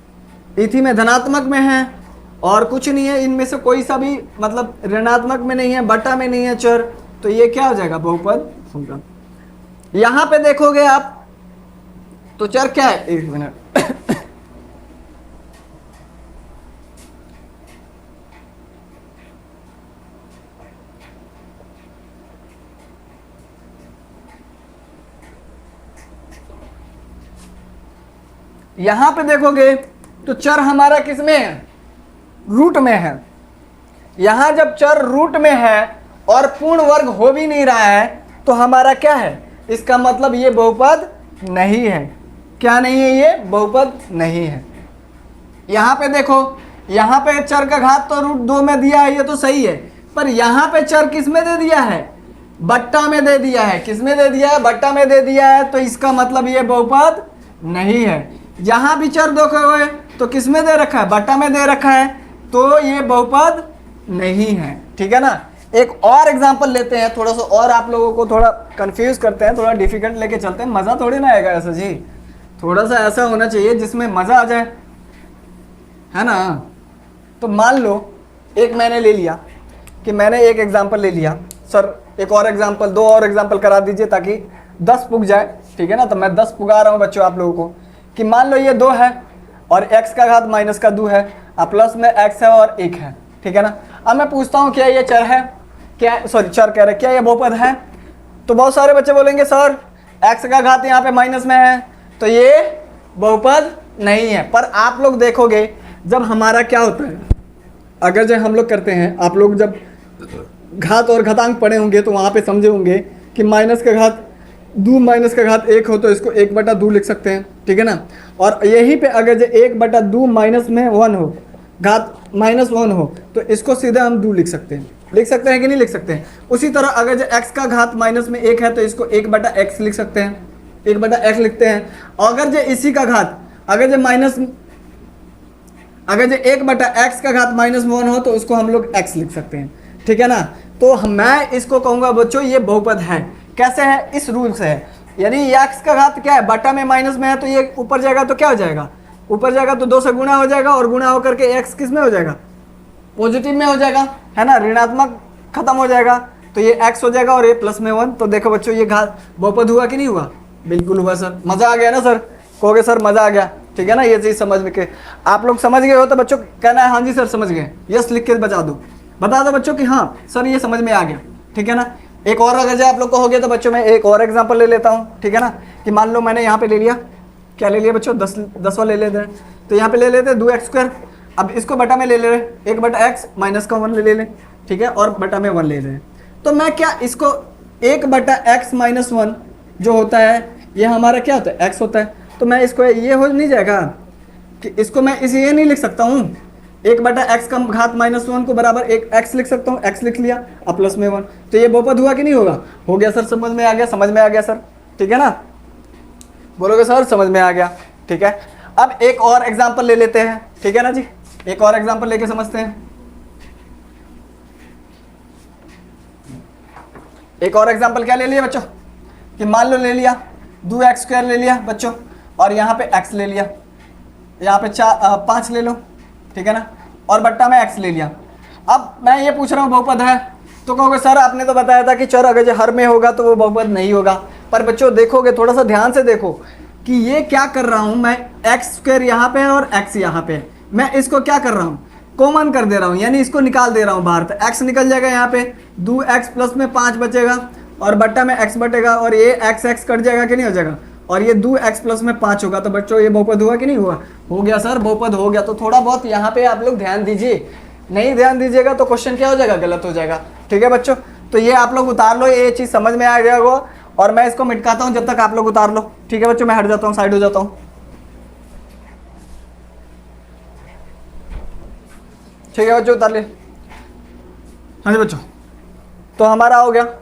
इथी में धनात्मक में है और कुछ नहीं है, इनमें से कोई सा भी मतलब ऋणात्मक में नहीं है, बट्टा में नहीं है चर, तो ये क्या हो जाएगा, बहुपद होगा। यहाँ पे देखोगे आप तो चर क्या है, 1 मिनट यहाँ पे देखोगे तो चर हमारा किस में है, रूट में है। यहाँ जब चर रूट में है और पूर्ण वर्ग हो भी नहीं रहा है तो हमारा क्या है, इसका मतलब ये बहुपद नहीं है। क्या नहीं है, ये बहुपद नहीं है। यहाँ पे देखो, यहाँ पे चर का घात तो √2 में दिया है, ये तो सही है, पर यहाँ पे चर किस में दे दिया है, बट्टा में दे दिया है। किस में दे दिया है, बट्टा में दे दिया है, तो इसका मतलब ये बहुपद नहीं है। यहाँ भी चर देखोगे तो किस में दे रखा है, बट्टा में दे रखा है, तो ये बहुपद नहीं है, ठीक है ना। एक और एग्जांपल लेते हैं, थोड़ा सा और आप लोगों को थोड़ा कंफ्यूज करते हैं, थोड़ा डिफिकल्ट लेके चलते हैं, मज़ा थोड़ी ना आएगा ऐसा जी, थोड़ा सा ऐसा होना चाहिए जिसमें मज़ा आ जाए, है ना। तो मान लो एक मैंने ले लिया कि मैंने एक एग्जांपल ले लिया, सर एक और एग्जांपल, 2 और एग्जांपल करा दीजिए ताकि 10 पुग जाए, ठीक है ना। तो मैं 10 पुगा रहा हूँ बच्चों आप लोगों को कि मान लो ये 2 है और x का घात -2 है, प्लस में x है और 1 है, ठीक है ना। अब मैं पूछता हूँ क्या ये चर है, क्या, सॉरी चर कह रहे, क्या ये बहुपद है। तो बहुत सारे बच्चे बोलेंगे सर x का घात यहाँ पे माइनस में है तो ये बहुपद नहीं है। पर आप लोग देखोगे जब हमारा क्या होता है, अगर जब हम लोग करते हैं, आप लोग जब घात और घातांक पढ़े होंगे तो वहाँ पे समझे होंगे कि माइनस का घात दो माइनस का घात एक हो तो इसको 1/2 लिख सकते हैं, ठीक है ना। और यहीं पे अगर जो 1/2 माइनस में 1 हो, घात -1 हो, तो इसको सीधा हम 2 लिख सकते हैं। लिख सकते हैं कि नहीं लिख सकते हैं। उसी तरह अगर जो x का घात माइनस में 1 है तो इसको 1/x लिख सकते हैं, 1/x लिखते हैं। अगर जो इसी का घात अगर जो 1/x का घात -1 हो तो उसको हम लोग x लिख सकते हैं, ठीक है ना। तो मैं इसको कहूँगा बच्चों ये बहुपद है। कैसे है? इस रूल से है। यानी x का घात क्या है, बटा में माइनस में है तो ये ऊपर जाएगा तो क्या हो जाएगा, ऊपर जाएगा तो 2 से गुणा हो जाएगा और गुणा होकर के x किस में हो जाएगा, पॉजिटिव में हो जाएगा, है ना। ऋणात्मक खत्म हो जाएगा तो ये x हो जाएगा और ये प्लस में 1। तो देखो बच्चों ये घात बहुपद हुआ कि नहीं हुआ? बिल्कुल हुआ सर। मजा आ गया ना सर? कहोगे सर मजा आ गया, ठीक है ना। ये चीज़ समझ के आप लोग समझ गए हो तो बच्चों कहना है हाँ जी सर समझ गए, यस लिख के बता दो बच्चों कि हाँ सर ये समझ में आ गया, ठीक है ना। एक और अगर जो आप लोग को हो गया तो बच्चों मैं एक और एग्जांपल ले लेता हूँ, ठीक है ना। कि मान लो मैंने यहाँ पे ले लिया, क्या ले लिया बच्चों, 10वां ले लेते हैं। तो यहाँ पे ले लेते हैं 2x²। अब इसको बटा में ले ले रहे 1/x माइनस का 1 ले लें, ठीक है, और बटा में 1 ले रहे हैं। तो मैं क्या इसको 1/x - 1 जो होता है ये हमारा क्या होता है, x होता है। तो मैं इसको ये हो नहीं जाएगा कि इसको मैं इसे ये नहीं लिख सकता हूँ 1/x का घात -1 को बराबर 1x लिख सकता हूँ, x लिख लिया अब प्लस में 1। तो ये बहुपद हुआ कि नहीं होगा? हो गया सर, समझ में आ गया, समझ में आ गया सर, ठीक है ना। बोलोगे सर समझ में आ गया, ठीक है। अब एक और एग्जांपल ले लेते हैं, ठीक है ना जी। एक और एग्जांपल लेके समझते हैं। एक और एग्जांपल क्या ले लिया बच्चों कि मान लो ले लिया 2x² ले लिया बच्चों और यहाँ पे x ले लिया, यहाँ पे 5 ले लो, ठीक है ना, और बट्टा में x ले लिया। अब मैं ये पूछ रहा हूँ बहुपद है तो कहोगे सर आपने तो बताया था कि चर अगर जो हर में होगा तो वो बहुपद नहीं होगा। पर बच्चों देखोगे थोड़ा सा ध्यान से देखो कि ये क्या कर रहा हूँ मैं, x² यहाँ पे है और x यहाँ पे है। मैं इसको क्या कर रहा हूँ, कॉमन कर दे रहा हूँ, यानी इसको निकाल दे रहा हूँ बाहर। तो x निकल जाएगा, यहाँ पे 2x प्लस में 5 बचेगा और बट्टा में x बटेगा और ये x कट जाएगा कि नहीं हो जाएगा, और ये 2x प्लस में 5 होगा। तो बच्चों ये बहुपद हुआ कि नहीं हुआ? हो गया सर, बहुपद हो गया। तो थोड़ा बहुत यहाँ पे आप लोग ध्यान दीजिए, नहीं ध्यान दीजिएगा तो क्वेश्चन क्या हो जाएगा, गलत हो जाएगा, ठीक है बच्चों। तो ये आप लोग उतार लो, ये चीज़ समझ में आ गया होगा। और मैं इसको मिटकाता हूँ जब तक आप लोग उतार लो, ठीक है बच्चों। मैं हट जाता हूँ, साइड हो जाता हूँ, ठीक है बच्चों, उतार ले। हाँ जी बच्चों, तो हमारा हो गया। अब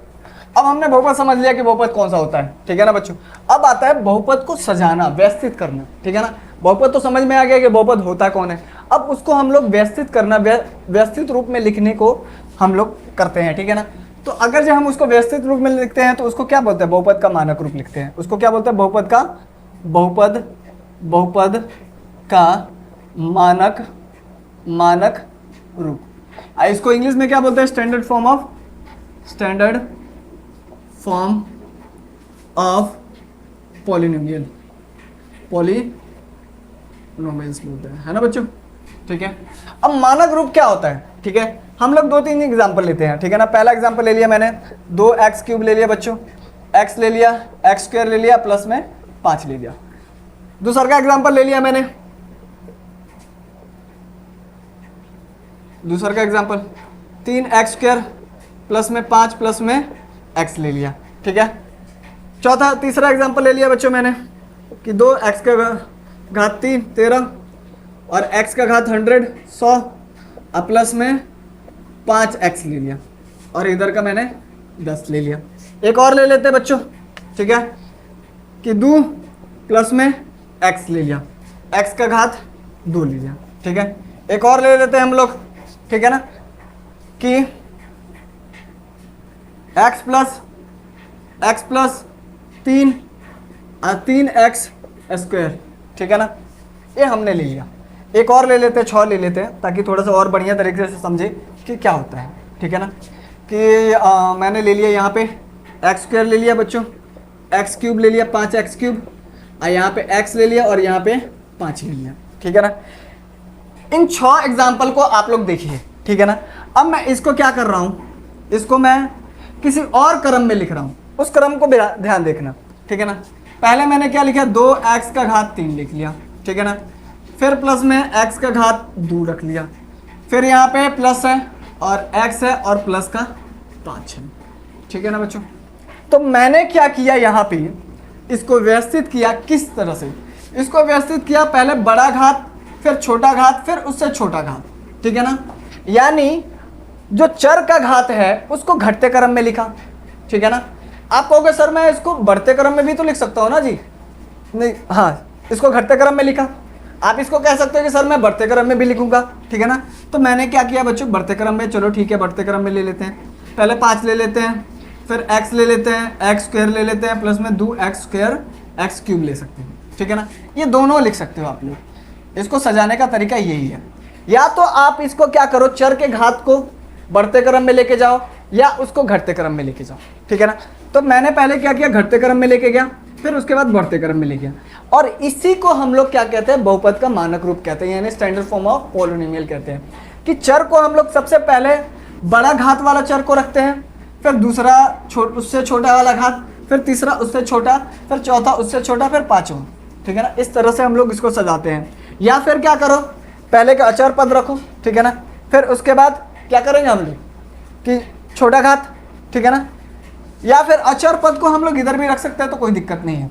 हमने बहुपद समझ लिया कि बहुपद कौन सा होता है, ठीक है ना बच्चों। अब आता है बहुपद को सजाना, व्यवस्थित करना, ठीक है ना। बहुपद तो समझ में आ गया कि बहुपद होता कौन है। अब उसको हम लोग व्यवस्थित करना, व्यवस्थित रूप में लिखने को हम लोग करते हैं, ठीक है ना। तो अगर जब हम उसको व्यवस्थित रूप में लिखते हैं तो उसको क्या बोलते हैं, बहुपद का मानक रूप लिखते हैं। उसको क्या बोलते हैं, बहुपद का मानक रूप। इसको इंग्लिश में क्या बोलते हैं, स्टैंडर्ड फॉर्म ऑफ पॉलिनोमियल्स बोलते हैं, है ना बच्चों, ठीक है। अब मानक रूप क्या होता है, ठीक है। हम लोग 2-3 एग्जांपल लेते हैं, ठीक है ना। पहला एग्जांपल ले लिया मैंने 2x³ ले लिया बच्चों, x ले लिया, x² ले लिया, प्लस में 5 ले लिया। दूसरा का एग्जांपल ले लिया मैंने, दूसरा का एग्जांपल 3x² प्लस में 5 प्लस में x ले लिया, ठीक है। तीसरा एग्जांपल ले लिया बच्चों मैंने कि 2x का घात 3 13 और x का घात 100 100 प्लस में 5x ले लिया और इधर का मैंने 10 ले लिया। एक और ले लेते हैं बच्चों, ठीक है, कि 2 प्लस में x ले लिया, x का घात 2 ले लिया, ठीक है। एक और ले लेते हैं हम लोग, ठीक है ना, कि x प्लस 3x², ठीक है ना। ये हमने ले लिया। एक और ले लेते हैं, 6 ले लेते हैं ताकि थोड़ा सा और बढ़िया तरीके से समझे कि क्या होता है, ठीक है ना। कि मैंने ले लिया यहाँ पे x² ले लिया बच्चों, x³ ले लिया 5x³ और यहाँ पे x ले लिया और यहाँ पे 5 ले लिया, ठीक है ना। इन 6 एग्जाम्पल को आप लोग देखिए, ठीक है ना। अब मैं इसको क्या कर रहा हूँ, इसको मैं किसी और क्रम में लिख रहा हूँ, उस क्रम को ध्यान देखना, ठीक है ना। पहले मैंने क्या लिखा, 2x का घात 3 लिख लिया, ठीक है ना। फिर प्लस में x का घात 2 रख लिया, फिर यहाँ पे प्लस है और x है और प्लस का 5 है। ठीक है ना बच्चों। तो मैंने क्या किया यहाँ पे, इसको व्यवस्थित किया किस तरह से, इसको व्यवस्थित किया पहले बड़ा घात, फिर छोटा घात, फिर उससे छोटा घात। ठीक है ना। यानी जो चर का घात है उसको घटते क्रम में लिखा। ठीक है ना। आप कहोगे सर मैं इसको बढ़ते क्रम में भी तो लिख सकता हूँ ना जी। नहीं, हाँ, इसको घटते क्रम में लिखा। आप इसको कह सकते हो कि सर मैं बढ़ते क्रम में भी लिखूंगा। ठीक है ना। तो मैंने क्या किया बच्चों, बढ़ते क्रम में, चलो ठीक है बढ़ते क्रम में ले लेते हैं। पहले 5 ले लेते हैं, फिर x ले लेते हैं, x स्क्वायर ले लेते हैं, प्लस में 2x स्क्वायर x क्यूब ले सकते हैं। ठीक है ना। ये दोनों लिख सकते हो आप लोग। इसको सजाने का तरीका यही है। या तो आप इसको क्या करो, चर के घात को बढ़ते क्रम में लेके जाओ या उसको घटते क्रम में लेके जाओ। ठीक है ना। तो मैंने पहले क्या किया, घटते क्रम में लेके गया, फिर उसके बाद बढ़ते क्रम में ले गया। और इसी को हम लोग क्या कहते हैं, बहुपद का मानक रूप कहते हैं, यानी स्टैंडर्ड फॉर्म ऑफ पॉलिनोमियल कहते हैं। कि चर को हम लोग सबसे पहले बड़ा घात वाला चर को रखते हैं, फिर दूसरा उससे छोटा वाला घात, फिर तीसरा उससे छोटा, फिर चौथा उससे छोटा, फिर पांचवा। ठीक है ना। इस तरह से हम लोग इसको सजाते हैं। या फिर क्या करो, पहले का अचर पद रखो। ठीक है ना। फिर उसके बाद क्या करेंगे हम लोग कि छोटा घात। ठीक है ना। या फिर अचर पद को हम लोग इधर भी रख सकते हैं तो कोई दिक्कत नहीं है।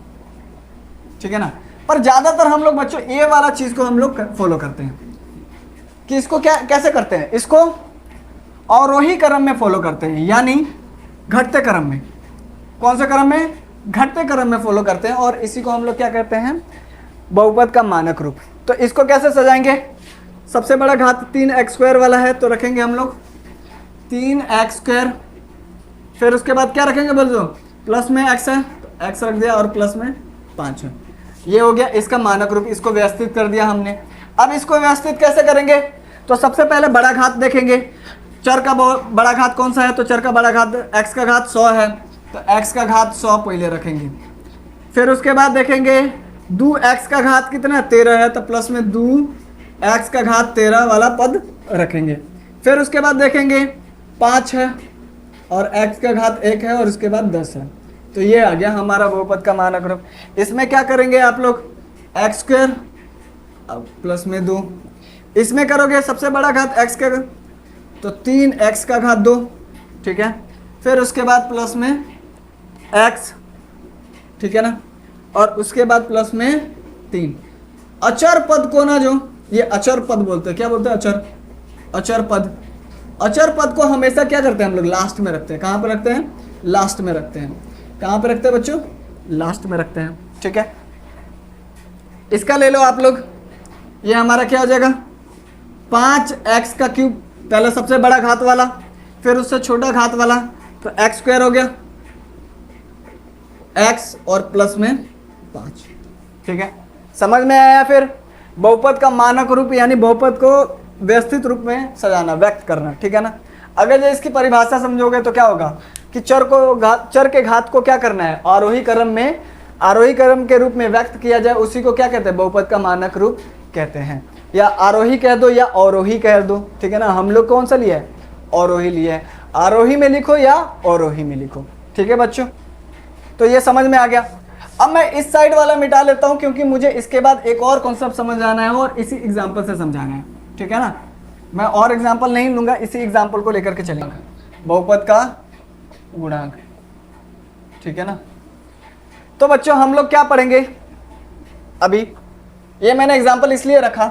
ठीक है ना। पर ज्यादातर हम लोग बच्चों ये वाला चीज को हम लोग फॉलो करते हैं कि इसको क्या कैसे करते हैं, इसको अवरोही क्रम में फॉलो करते हैं, यानी घटते क्रम में। कौन से क्रम में, घटते क्रम में फॉलो करते हैं। और इसी को हम लोग क्या कहते हैं, बहुपद का मानक रूप। तो इसको कैसे सजाएंगे, सबसे बड़ा घात 3x स्क्वायर वाला है तो रखेंगे हम लोग 3x स्क्वायर। फिर उसके बाद क्या रखेंगे बोल दो, प्लस में x है तो x रख दिया और प्लस में 5 है। ये हो गया इसका मानक रूप। इसको व्यवस्थित कर दिया हमने। अब इसको व्यवस्थित कैसे करेंगे, तो सबसे पहले बड़ा घात देखेंगे। चर का बड़ा घात कौन सा है, तो चर का बड़ा घात x का घात 100 है तो x का घात 100 पहले रखेंगे। फिर उसके बाद देखेंगे 2x का घात कितना 13 है तो प्लस में 2x का घात 13 वाला पद रखेंगे। फिर उसके बाद देखेंगे 5 है और x का घात 1 है और उसके बाद 10 है। तो ये आ गया हमारा बहुपद का मानक रूप। इसमें क्या करेंगे आप लोग, x स्क्वायर प्लस में 2, इसमें करोगे सबसे बड़ा घात x का तो 3x का घात 2। ठीक है। फिर उसके बाद प्लस में x। ठीक है ना। और उसके बाद प्लस में 3। अचर पद को ना, जो ये अचर पद बोलते हैं, क्या बोलते हैं, अचर, अचर पद। अचर पद को हमेशा क्या करते हैं हम लोग, लास्ट में रखते हैं। कहाँ पे रखते हैं, लास्ट में रखते हैं। कहाँ पे रखते हैं बच्चों, लास्ट में रखते हैं। ठीक है। इसका ले लो आप लोग, ये हमारा क्या हो जाएगा 5x का क्यूब, पहले सबसे बड़ा घात वाला फिर उससे छोटा घात वाला, तो x स्क्वायर हो गया x और प्लस में 5। ठीक है। समझ में आया। फिर बहुपद का मानक रूप यानी बहुपद को व्यवस्थित रूप में सजाना, व्यक्त करना। ठीक है ना। अगर ये इसकी परिभाषा समझोगे तो क्या होगा कि चर के घात को क्या करना है, आरोही क्रम में, आरोही क्रम के रूप में व्यक्त किया जाए, उसी को क्या कहते हैं, बहुपद का मानक रूप कहते हैं। या आरोही कह दो या अवरोही कह दो। ठीक है ना। हम लोग कौन सा लिया है, अवरोही लिया है। आरोही में लिखो या अवरोही में लिखो। ठीक है बच्चों। तो ये समझ में आ गया। अब मैं इस साइड वाला मिटा लेता हूं क्योंकि मुझे इसके बाद एक और कॉन्सेप्ट समझ आना है और इसी एग्जाम्पल से समझाना है। ठीक है ना। मैं और एग्जाम्पल नहीं लूंगा, इसी एग्जाम्पल को लेकर के चलेंगे, बहुपद का गुणांक। ठीक है ना। तो बच्चों हम लोग क्या पढ़ेंगे अभी, ये मैंने एग्जाम्पल इसलिए रखा,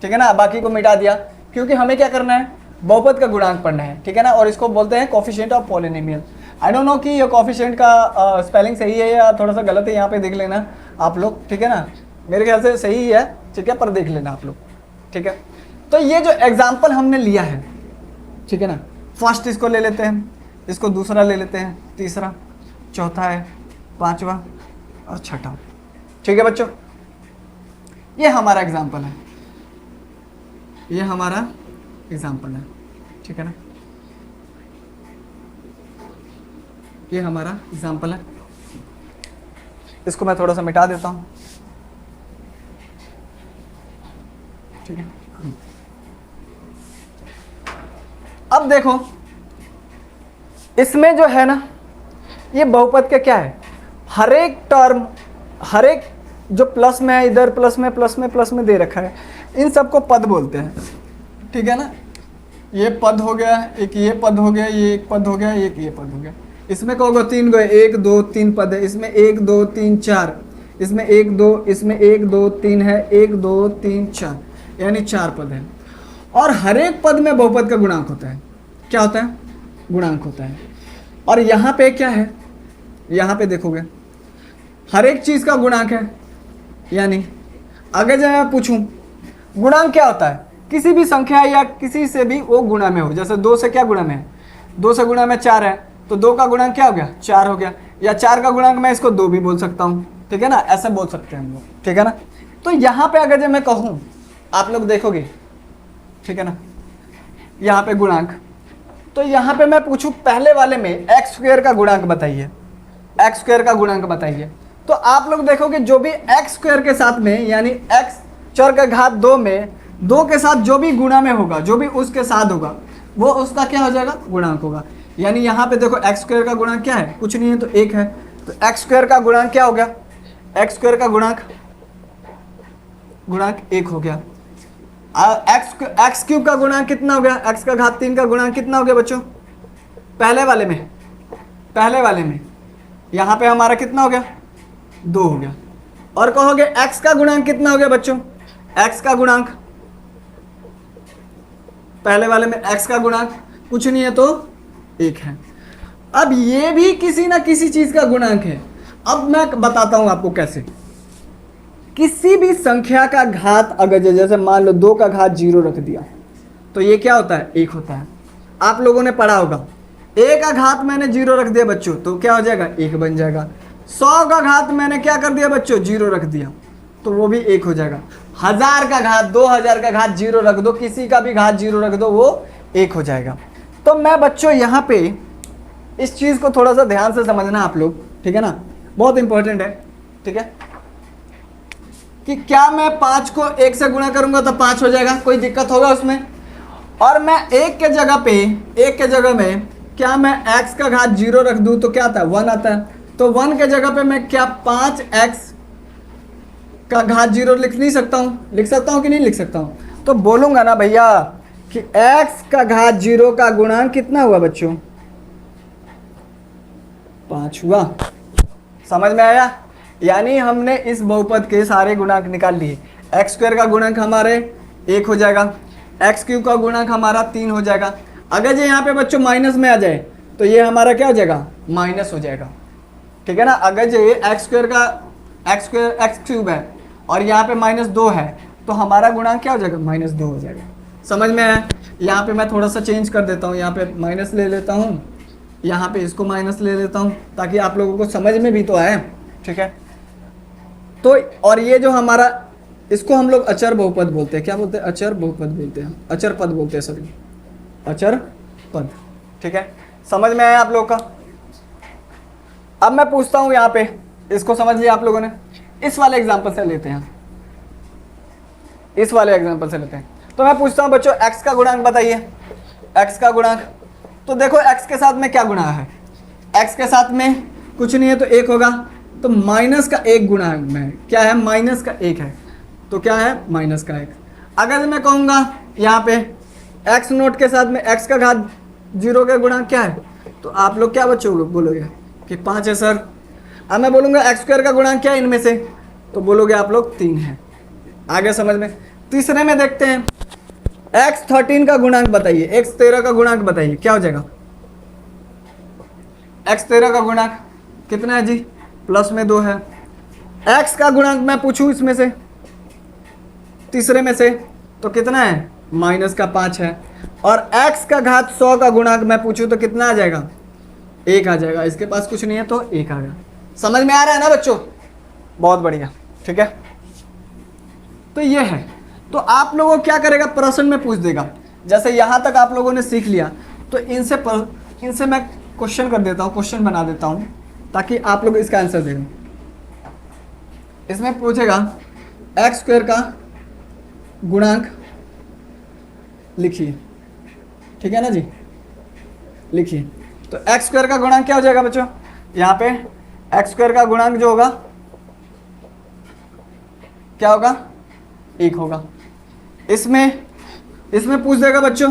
ठीक है ना, बाकी को मिटा दिया क्योंकि हमें क्या करना है, बहुपद का गुणांक पढ़ना है। ठीक है ना। और इसको बोलते हैं coefficient of polynomial. I don't know कि ये कोफिशिएंट का स्पेलिंग सही है या थोड़ा सा गलत है, यहाँ पे देख लेना आप लोग। ठीक है ना। मेरे ख्याल से सही ही है। ठीक है, पर देख लेना आप लोग। ठीक है। तो ये जो एग्जाम्पल हमने लिया है, ठीक है ना, फर्स्ट इसको ले लेते हैं, इसको दूसरा ले लेते हैं, तीसरा, चौथा है, पांचवा और छठा। ठीक है बच्चों। ये हमारा एग्जाम्पल है, ये हमारा एग्जाम्पल है। ठीक है ना। ये हमारा एग्जाम्पल है। इसको मैं थोड़ा सा मिटा देता हूं। ठीक है। अब देखो इसमें जो है ना, ये बहुपद के क्या है, हर एक टर्म, हर एक जो प्लस में है, इधर प्लस में प्लस में प्लस में दे रखा है, इन सबको पद बोलते हैं। ठीक है ना। ये पद हो गया, एक ये पद हो गया, ये एक पद हो गया, एक ये पद हो गया। इसमें कहोगे 3 गए, 1 2 3 पद है, इसमें 1 2 3 4, इसमें 1 2, इसमें 1 2 3 है, 1 2 3 4, यानी 4 पद है। और हर एक पद में बहुपद का गुणांक होता है। क्या होता है? गुणांक होता है। और यहाँ पे क्या है? यहाँ पे देखोगे हर एक चीज़ का गुणांक है। यानी अगर जब मैं पूछूं गुणांक क्या होता है, किसी भी संख्या या किसी से भी वो गुणा में हो, जैसे 2 से क्या गुणा में है? 2 से गुणा में 4 है, तो 2 का गुणांक क्या हो गया? 4 हो गया। या 4 का गुणांक मैं इसको 2 भी बोल सकता हूँ, ठीक है ना, ऐसे बोल सकते हैं हम लोग, ठीक है ना। तो यहाँ पे अगर जब मैं कहूँ, आप लोग देखोगे, ठीक है ना, यहाँ पे गुणांक, तो यहाँ पे मैं पूछूं पहले वाले में एक्स स्क्वायर का गुणांक बताइए, एक्स स्क्वायर का गुणांक बताइए, तो आप लोग देखोगे जो भी एक्स स्क्वायर के साथ में, यानी एक्स चर का घात 2 में 2 के साथ जो भी गुणा में होगा, जो भी उसके साथ होगा, वो उसका क्या हो जाएगा? गुणांक होगा। यानी यहाँ पे देखो एक्स स्क्वायर का गुणांक क्या है? कुछ नहीं है, तो 1 है। तो एक्स स्क्वायर का गुणांक क्या हो गया? एक्स स्क्वायर का गुणांक 1 हो गया। एक्स क्यूब का गुणांक कितना हो गया? एक्स का घात 3 का गुणांक कितना हो गया बच्चों? पहले वाले में यहाँ पे हमारा कितना हो गया? 2 हो गया। और कहोगे एक्स का गुणांक कितना हो गया बच्चों? एक्स का गुणांक पहले वाले में एक्स का गुणांक कुछ नहीं है, तो 1 है। अब ये भी किसी ना किसी चीज का गुणांक है। अब मैं बताता हूं आपको कैसे। किसी भी संख्या का घात अगर जैसे मान लो 2 का घात 0 रख दिया, तो ये क्या होता है? 1 होता है। आप लोगों ने पढ़ा होगा, a का घात मैंने 0 रख दिया बच्चों, तो क्या हो जाएगा? 1 बन जाएगा। 100 का घात मैंने क्या कर दिया बच्चों? 0 रख दिया, तो वो भी 1 हो जाएगा। 1000 का घात, 2000 का घात 0 रख दो, किसी का भी घात 0 रख दो, वो 1 हो जाएगा। तो मैं बच्चों यहाँ पे इस चीज़ को थोड़ा सा ध्यान से समझना आप लोग, ठीक है ना, बहुत इंपॉर्टेंट है, ठीक है, कि क्या मैं 5 को 1 से गुणा करूंगा तो 5 हो जाएगा, कोई दिक्कत होगा उसमें? और मैं 1 के जगह में क्या मैं x का घात 0 रख दूं तो क्या आता है? 1 आता है। तो 1 के जगह पे मैं क्या 5x का घात 0 लिख नहीं सकता हूँ? लिख सकता हूँ कि नहीं लिख सकता हूँ? तो बोलूंगा ना भैया कि x का घात 0 का गुणांक कितना हुआ बच्चों? 5 हुआ। समझ में आया? यानी हमने इस बहुपद के सारे गुणांक निकाल लिए। एक्स स्क्वायर का गुणांक हमारे 1 हो जाएगा, एक्स क्यूब का गुणांक हमारा 3 हो जाएगा। अगर ये यहाँ पे बच्चों माइनस में आ जाए तो ये हमारा क्या हो जाएगा? माइनस हो जाएगा, ठीक है ना। अगर ये एक्स स्क्वायर का एक्स क्यूब है और यहाँ पे -2 है, तो हमारा गुणांक क्या हो जाएगा? -2 हो जाएगा। समझ में आया? यहाँ पे मैं थोड़ा सा चेंज कर देता हूँ, यहाँ पे माइनस ले लेता हूँ, यहाँ पे इसको माइनस ले लेता हूँ, ताकि आप लोगों को समझ में भी तो आए, ठीक है। तो और ये जो हमारा, इसको हम लोग अचर बहुपद बोलते हैं। क्या बोलते हैं? अचर बहुपद बोलते हैं, अचर पद बोलते हैं, सॉरी, अचर पद, ठीक है। समझ में आया आप लोगों का? अब मैं पूछता हूँ यहाँ पे, इसको समझ लिया आप लोगों ने? इस वाले एग्जाम्पल से लेते हैं, इस वाले एग्जाम्पल से लेते हैं। तो मैं पूछता हूँ बच्चों x का गुणांक बताइए, x का गुणांक। तो देखो x के साथ में क्या गुणा है? x के साथ में कुछ नहीं है, तो 1 होगा। तो माइनस का 1 गुणांक में क्या है? माइनस का 1 है, तो क्या है? माइनस का 1। अगर मैं कहूँगा यहाँ पे x नोट के साथ में x का घात 0 का गुणांक क्या है, तो आप लोग क्या बच्चों बोलोगे कि 5 है सर। अब मैं बोलूँगा एक्स स्क्वायर का गुणांक क्या है इनमें से, तो बोलोगे आप लोग 3 है। आगे समझ में? तीसरे में देखते हैं, x13 का गुणांक बताइए, x13 का गुणांक बताइए, क्या हो जाएगा? x13 का गुणांक कितना है जी? प्लस में 2 है। x का गुणांक मैं पूछूं इसमें से, तीसरे में से, तो कितना है? माइनस का 5 है। और x का घात 100 का गुणांक मैं पूछूं तो कितना आ जाएगा? 1 आ जाएगा। इसके पास कुछ नहीं है तो 1 आ गया। समझ में आ रहा है ना बच्चों? बहुत बढ़िया, ठीक है। तो ये है। तो आप लोगों को क्या करेगा? प्रश्न में पूछ देगा। जैसे यहाँ तक आप लोगों ने सीख लिया, तो इनसे मैं क्वेश्चन कर देता हूँ, क्वेश्चन बना देता हूँ, ताकि आप लोग इसका आंसर दें। इसमें पूछेगा एक्स स्क्वायर का गुणांक लिखिए, ठीक है ना जी? लिखिए। तो एक्स स्क्वायर का गुणांक क्या हो जाएगा बच्चों? यहाँ पे एक्स स्क्वायर का गुणांक जो होगा क्या होगा? 1 होगा। इसमें पूछ देगा बच्चों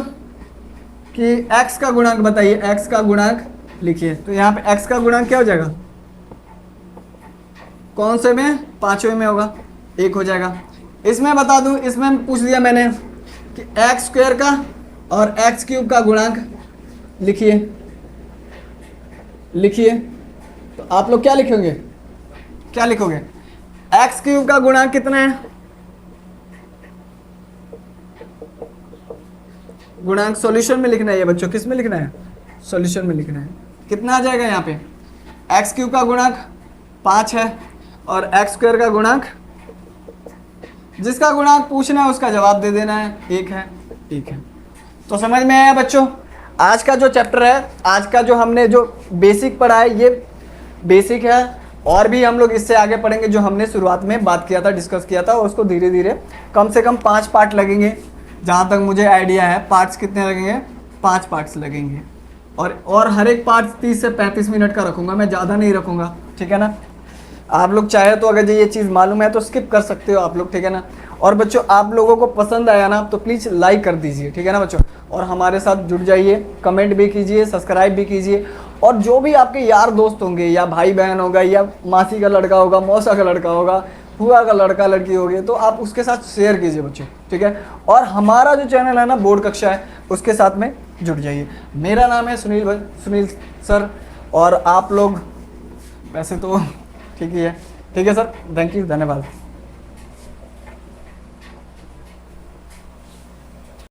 कि x का गुणांक बताइए, x का गुणांक लिखिए। तो यहाँ पे x का गुणांक क्या हो जाएगा, कौन से में, पांचवें में होगा, 1 हो जाएगा। इसमें बता दूं, इसमें पूछ दिया मैंने कि एक्स स्क्वायर का और एक्स क्यूब का गुणांक लिखिए, लिखिए। तो आप लोग क्या लिखेंगे, क्या लिखोगे, एक्स क्यूब का गुणांक कितना है, गुणांक सॉल्यूशन में लिखना है ये बच्चों, किस में लिखना है, सॉल्यूशन में लिखना है। कितना आ जाएगा यहाँ पे, एक्स क्यूब का गुणांक 5 है और एक्स स्क्वायर का गुणांक, जिसका गुणांक पूछना है उसका जवाब दे देना है, 1 है, ठीक है। तो समझ में आया बच्चों, आज का जो चैप्टर है, आज का जो हमने जो बेसिक पढ़ा है ये बेसिक है, और भी हम लोग इससे आगे पढ़ेंगे जो हमने शुरुआत में बात किया था, डिस्कस किया था, और उसको धीरे धीरे कम से कम 5 पार्ट लगेंगे, जहाँ तक मुझे आइडिया है। पार्ट्स कितने लगेंगे, 5 पार्ट्स लगेंगे, और हर एक पार्ट 30 से 35 मिनट का रखूँगा, मैं ज़्यादा नहीं रखूँगा, ठीक है ना। आप लोग चाहे तो अगर ये चीज़ मालूम है तो स्किप कर सकते हो आप लोग, ठीक है ना। और बच्चों आप लोगों को पसंद आया ना तो प्लीज़ लाइक कर दीजिए, ठीक है ना बच्चों, और हमारे साथ जुड़ जाइए, कमेंट भी कीजिए, सब्सक्राइब भी कीजिए, और जो भी आपके यार दोस्त होंगे, या भाई बहन होगा, या मासी का लड़का होगा, मौसा का लड़का होगा, फूआ का लड़का लड़की होगी, तो आप उसके साथ शेयर कीजिए बच्चों, ठीक है। और हमारा जो चैनल है ना बोर्ड कक्षा है, उसके साथ में जुड़ जाइए। मेरा नाम है सुनील सर, और आप लोग वैसे तो ठीक ही है, ठीक है सर, थैंक यू, धन्यवाद।